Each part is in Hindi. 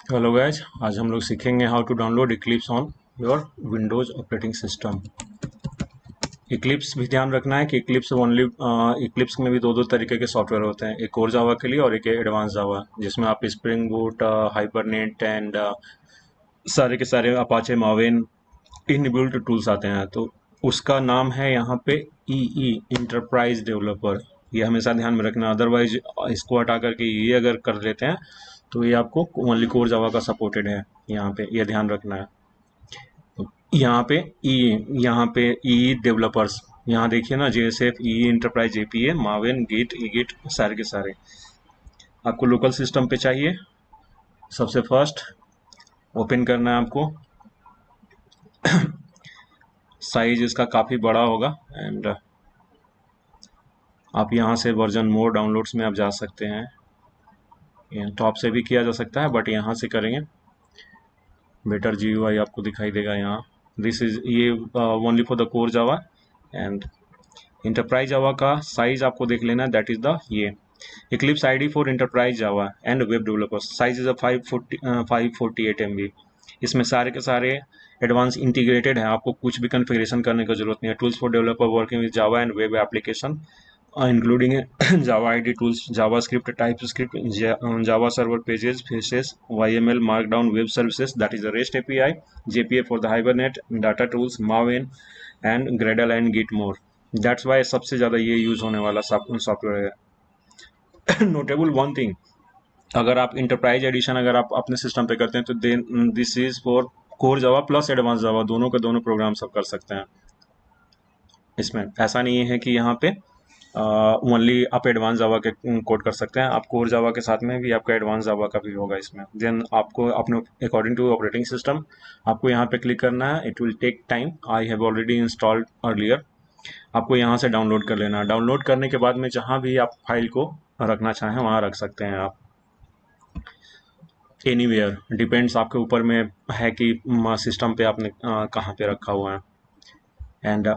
हेलो गाइज, आज हम लोग सीखेंगे how to download Eclipse on your Windows operating system. Eclipse भी ध्यान रखना है कि इक्लिप्स ओनली इक्लिप्स में भी दो दो तरीके के सॉफ्टवेयर होते हैं, एक कोर जावा के लिए और एक एडवांस जावा, जिसमें आप स्प्रिंग बूट, हाइबरनेट एंड सारे के सारे अपाचे मावेन इनबिल्ट टूल्स आते हैं। तो उसका नाम है यहाँ पे ईई इंटरप्राइज डेवलपर। ये हमेशा ध्यान में रखना, अदरवाइज इसको हटा करके ये अगर कर लेते हैं तो ये आपको ओनली कोर जावा का सपोर्टेड है। यहाँ पे ये ध्यान रखना है। तो यहाँ पे ई डेवलपर्स, यहाँ देखिए ना, जेएसएफ, ई इंटरप्राइज, एपीए, मावेन, गिट, ईगिट, सारे के सारे आपको लोकल सिस्टम पे चाहिए। सबसे फर्स्ट ओपन करना है आपको। साइज इसका काफ़ी बड़ा होगा एंड आप यहाँ से वर्जन मोर डाउनलोड्स में आप जा सकते हैं। टॉप से भी किया जा सकता है बट यहाँ से करेंगे बेटर जीयूआई आपको दिखाई देगा यहाँ। दिस इज ये only for the core Java and enterprise Java का साइज आपको देख लेना है। दैट इज द ये Eclipse ID for enterprise Java and web developers, size is 548 MB। इसमें सारे के सारे एडवांस इंटीग्रेटेड है, आपको कुछ भी कन्फिग्रेशन करने की जरूरत नहीं है। Tools for developer working with Java and web application including Java ID tools, JavaScript, TypeScript, Java Server Pages, Faces, YML, Markdown, Web Services, that is the REST API, JPA for the Hibernate, Data Tools, Maven, and Gradle and Git more. That's why सबसे ज़्यादा ये यूज़ होने वाला सॉफ्टवेयर है। नोटेबल वन थिंग, अगर आप इंटरप्राइज एडिशन अगर आप अपने सिस्टम पे करते हैं तो then this is for core Java plus advance Java, दोनों के दोनों प्रोग्राम सब कर सकते हैं। इसमें ऐसा नहीं है कि यहाँ पे ओनली आप एडवांस जावा के कोड कर सकते हैं, आप कोर जावा के साथ में भी आपका एडवांस जावा का भी होगा इसमें। देन आपको अपने अकॉर्डिंग टू ऑपरेटिंग सिस्टम आपको यहाँ पे क्लिक करना है। It will take time, I have already installed earlier. आपको यहाँ से डाउनलोड कर लेना है। डाउनलोड करने के बाद में जहाँ भी आप फाइल को रखना चाहें वहाँ रख सकते हैं आप, एनीवेयर, डिपेंड्स आपके ऊपर में है कि सिस्टम पे आपने कहाँ पे रखा हुआ है। एंड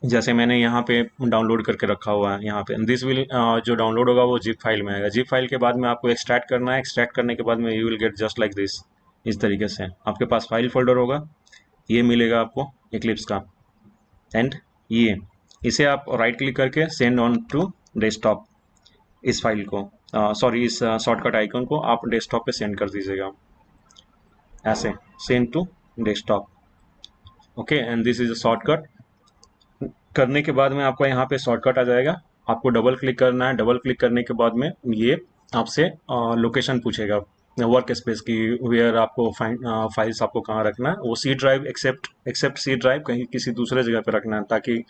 जैसे मैंने यहाँ पे डाउनलोड करके रखा हुआ है, यहाँ पे दिस विल जो डाउनलोड होगा वो जिप फाइल में आएगा। जिप फाइल के बाद में आपको एक्सट्रैक्ट करना है। एक्सट्रैक्ट करने के बाद में you will get just like this. इस तरीके से आपके पास फाइल फोल्डर होगा, ये मिलेगा आपको इक्लिप्स का। एंड ये इसे आप राइट क्लिक करके सेंड ऑन टू डेस्कटॉप, इस फाइल को सॉरी इस शॉर्टकट आइकन को आप डेस्कटॉप पे सेंड कर दीजिएगा, ऐसे send to desktop. Okay, and this is a shortcut. करने के बाद में आपको यहाँ पे शॉर्टकट आ जाएगा। आपको डबल क्लिक करना है। डबल क्लिक करने के बाद में ये आपसे लोकेशन पूछेगा वर्क स्पेस की, वेयर आपको फाइल्स आपको कहाँ रखना है। वो C drive except C drive कहीं किसी दूसरे जगह पे रखना है, ताकि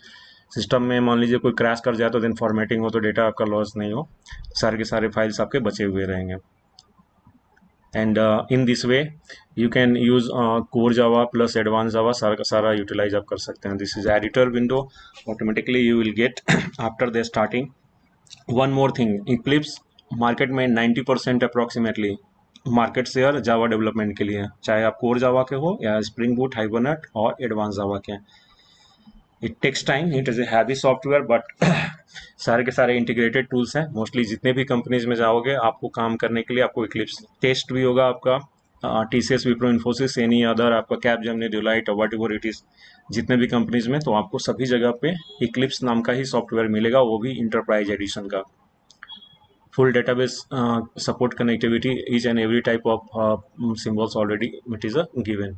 सिस्टम में मान लीजिए कोई क्रैश कर जाए तो देन फॉर्मेटिंग हो तो डेटा आपका लॉस नहीं हो, सारे के सारे फाइल्स आपके बचे हुए रहेंगे। And in this way you can use core Java plus advance Java, सारा का सारा यूटिलाइज आप कर सकते हैं। This is editor window, automatically you will get after the starting. One more thing, Eclipse market में 90% approximately market share Java development के लिए, चाहे आप कोर जावा के हो या स्प्रिंग बूट, हाइबरनेट और एडवांस जावा के। It takes time, it is a heavy software but सारे के सारे इंटीग्रेटेड टूल्स हैं। मोस्टली जितने भी कंपनीज में जाओगे आपको काम करने के लिए आपको इक्लिप्स टेस्ट भी होगा आपका, TCS, Wipro, Infosys, any other, आपका Capgemini, Deloitte, whatever it is, जितने भी कंपनीज में, तो आपको सभी जगह पे इक्लिप्स नाम का ही सॉफ्टवेयर मिलेगा, वो भी इंटरप्राइज एडिशन का। Full database support, connectivity, each and every type of symbols already it is a given.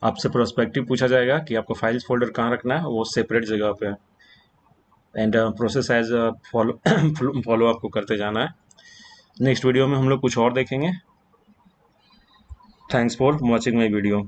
आपसे प्रोस्पेक्टिव पूछा जाएगा कि आपको फाइल्स फोल्डर कहाँ रखना है, वो सेपरेट जगह पे है। एंड प्रोसेस एज फॉलो आपको करते जाना है। नेक्स्ट वीडियो में हम लोग कुछ और देखेंगे। Thanks for watching my video.